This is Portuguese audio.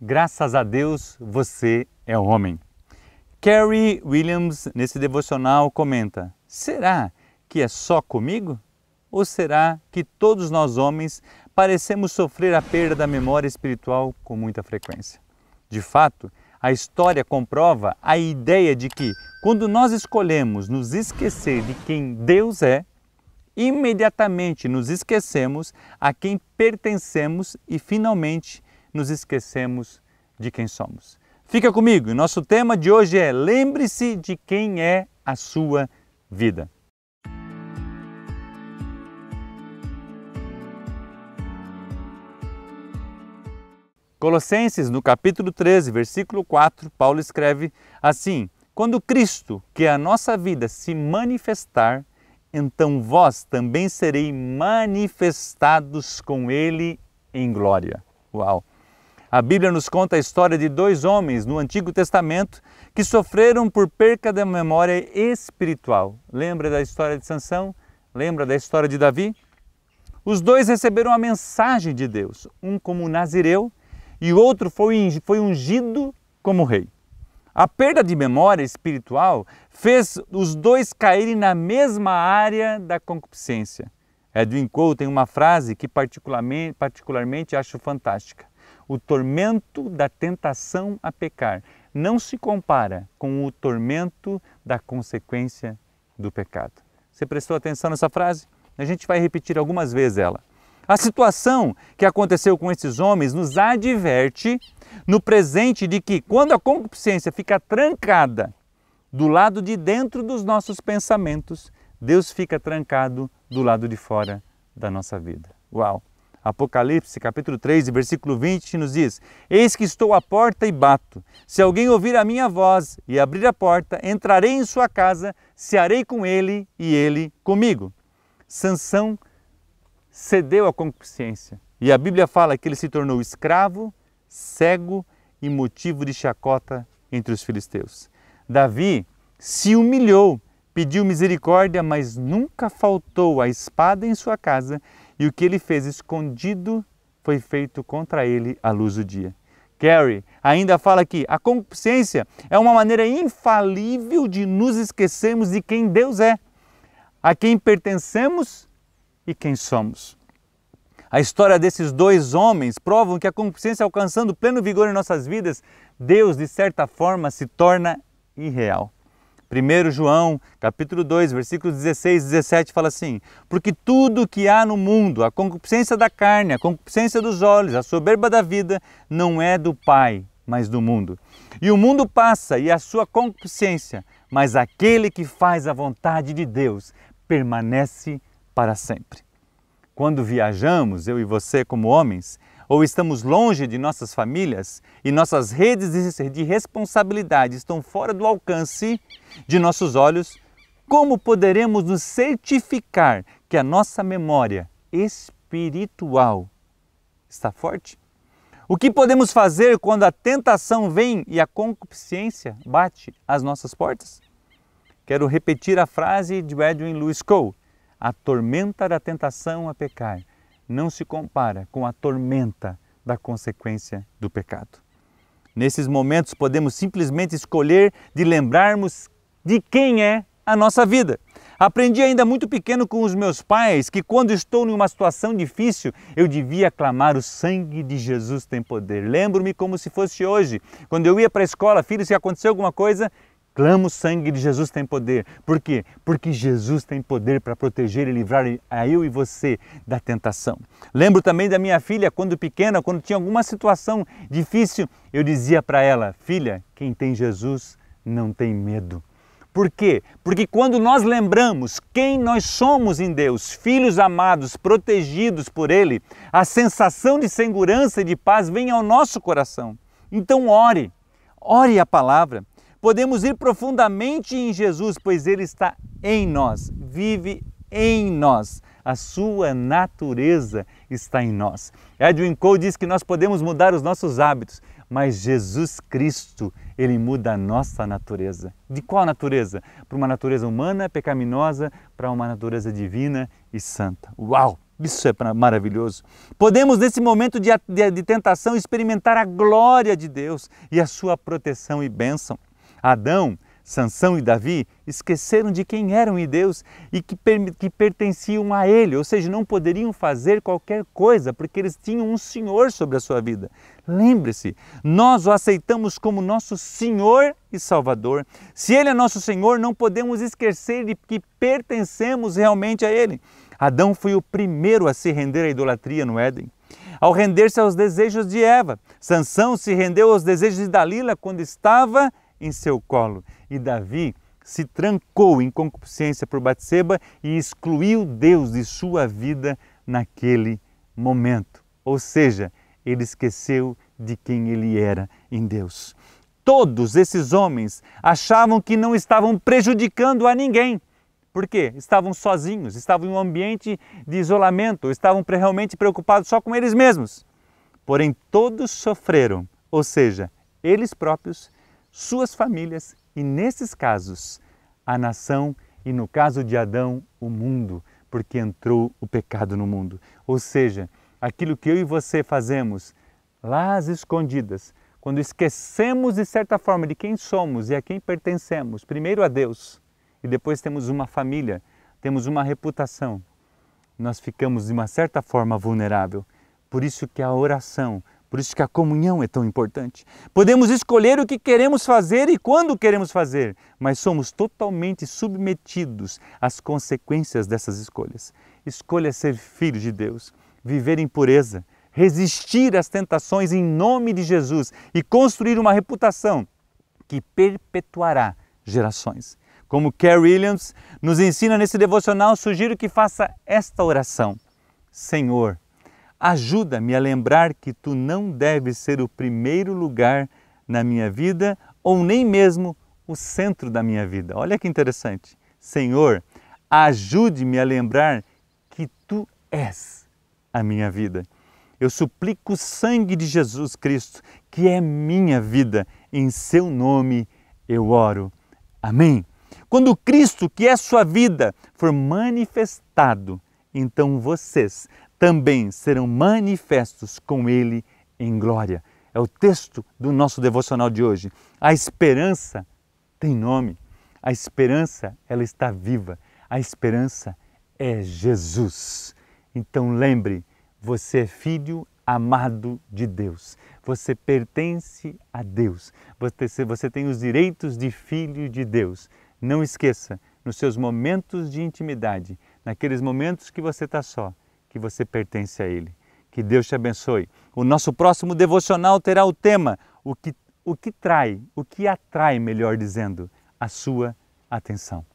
Graças a Deus você é homem. Carey Williams, nesse devocional, comenta: será que é só comigo? Ou será que todos nós homens parecemos sofrer a perda da memória espiritual com muita frequência? De fato, a história comprova a ideia de que, quando nós escolhemos nos esquecer de quem Deus é, imediatamente nos esquecemos a quem pertencemos e, finalmente, nos esquecemos de quem somos. Fica comigo, e nosso tema de hoje é: lembre-se de quem é a sua vida. Colossenses, no capítulo 13, versículo 4, Paulo escreve assim: quando Cristo, que é a nossa vida, se manifestar, então vós também sereis manifestados com Ele em glória. Uau! A Bíblia nos conta a história de dois homens no Antigo Testamento que sofreram por perca da memória espiritual. Lembra da história de Sansão? Lembra da história de Davi? Os dois receberam a mensagem de Deus, um como nazireu e o outro foi ungido como rei. A perda de memória espiritual fez os dois caírem na mesma área da concupiscência. Edwin Cole tem uma frase que particularmente acho fantástica: o tormento da tentação a pecar não se compara com o tormento da consequência do pecado. Você prestou atenção nessa frase? A gente vai repetir algumas vezes ela. A situação que aconteceu com esses homens nos adverte no presente de que, quando a concupiscência fica trancada do lado de dentro dos nossos pensamentos, Deus fica trancado do lado de fora da nossa vida. Uau! Apocalipse, capítulo 3, versículo 20, nos diz: eis que estou à porta e bato. Se alguém ouvir a minha voz e abrir a porta, entrarei em sua casa, cearei com ele e ele comigo. Sansão cedeu à concupiscência e a Bíblia fala que ele se tornou escravo, cego e motivo de chacota entre os filisteus. Davi se humilhou, pediu misericórdia, mas nunca faltou a espada em sua casa, e o que ele fez escondido foi feito contra ele à luz do dia. Carey ainda fala que a concupiscência é uma maneira infalível de nos esquecermos de quem Deus é, a quem pertencemos e quem somos. A história desses dois homens provam que a concupiscência, alcançando pleno vigor em nossas vidas, Deus, de certa forma, se torna irreal. 1 João, capítulo 2, versículos 16 e 17 fala assim: porque tudo que há no mundo, a concupiscência da carne, a concupiscência dos olhos, a soberba da vida, não é do Pai, mas do mundo. E o mundo passa e a sua concupiscência, mas aquele que faz a vontade de Deus permanece para sempre. Quando viajamos, eu e você como homens, ou estamos longe de nossas famílias e nossas redes de responsabilidade estão fora do alcance de nossos olhos, como poderemos nos certificar que a nossa memória espiritual está forte? O que podemos fazer quando a tentação vem e a concupiscência bate às nossas portas? Quero repetir a frase de Edwin Lewis Cole: a tormenta da tentação a pecar não se compara com a tormenta da consequência do pecado. Nesses momentos podemos simplesmente escolher de lembrarmos de quem é a nossa vida. Aprendi ainda muito pequeno com os meus pais que, quando estou em uma situação difícil, eu devia clamar: o sangue de Jesus tem poder. Lembro-me como se fosse hoje, quando eu ia para a escola: filho, se acontecer alguma coisa, clama: o sangue de Jesus tem poder. Por quê? Porque Jesus tem poder para proteger e livrar a eu e você da tentação. Lembro também da minha filha, quando pequena, quando tinha alguma situação difícil, eu dizia para ela: filha, quem tem Jesus não tem medo. Por quê? Porque quando nós lembramos quem nós somos em Deus, filhos amados, protegidos por Ele, a sensação de segurança e de paz vem ao nosso coração. Então ore a palavra. Podemos ir profundamente em Jesus, pois Ele está em nós, vive em nós. A sua natureza está em nós. Edwin Cole diz que nós podemos mudar os nossos hábitos, mas Jesus Cristo, Ele muda a nossa natureza. De qual natureza? Para uma natureza humana, pecaminosa, para uma natureza divina e santa. Uau! Isso é maravilhoso. Podemos, nesse momento de tentação, experimentar a glória de Deus e a sua proteção e bênção. Adão, Sansão e Davi esqueceram de quem eram em Deus e que pertenciam a Ele, ou seja, não poderiam fazer qualquer coisa porque eles tinham um Senhor sobre a sua vida. Lembre-se, nós o aceitamos como nosso Senhor e Salvador. Se Ele é nosso Senhor, não podemos esquecer de que pertencemos realmente a Ele. Adão foi o primeiro a se render à idolatria no Éden, ao render-se aos desejos de Eva. Sansão se rendeu aos desejos de Dalila quando estava em seu colo. E Davi se trancou em concupiscência por Batseba e excluiu Deus de sua vida naquele momento. Ou seja, ele esqueceu de quem ele era em Deus. Todos esses homens achavam que não estavam prejudicando a ninguém. Por quê? Estavam sozinhos, estavam em um ambiente de isolamento, estavam realmente preocupados só com eles mesmos. Porém, todos sofreram, ou seja, eles próprios, suas famílias e, nesses casos, a nação e, no caso de Adão, o mundo, porque entrou o pecado no mundo. Ou seja, aquilo que eu e você fazemos lá às escondidas, quando esquecemos de certa forma de quem somos e a quem pertencemos, primeiro a Deus e depois temos uma família, temos uma reputação, nós ficamos de uma certa forma vulnerável. Por isso que a oração, por isso que a comunhão é tão importante. Podemos escolher o que queremos fazer e quando queremos fazer, mas somos totalmente submetidos às consequências dessas escolhas. Escolha ser filho de Deus, viver em pureza, resistir às tentações em nome de Jesus e construir uma reputação que perpetuará gerações. Como Carey Williams nos ensina nesse devocional, sugiro que faça esta oração. Senhor, ajuda-me a lembrar que Tu não deves ser o primeiro lugar na minha vida ou nem mesmo o centro da minha vida. Olha que interessante. Senhor, ajude-me a lembrar que Tu és a minha vida. Eu suplico o sangue de Jesus Cristo, que é minha vida. Em Seu nome eu oro. Amém. Quando Cristo, que é sua vida, for manifestado, então vocês também serão manifestos com Ele em glória. É o texto do nosso devocional de hoje. A esperança tem nome. A esperança, ela está viva. A esperança é Jesus. Então lembre, você é filho amado de Deus. Você pertence a Deus. Você tem os direitos de filho de Deus. Não esqueça, nos seus momentos de intimidade, naqueles momentos que você está só, que você pertence a Ele. Que Deus te abençoe. O nosso próximo devocional terá o tema o que atrai, melhor dizendo, a sua atenção.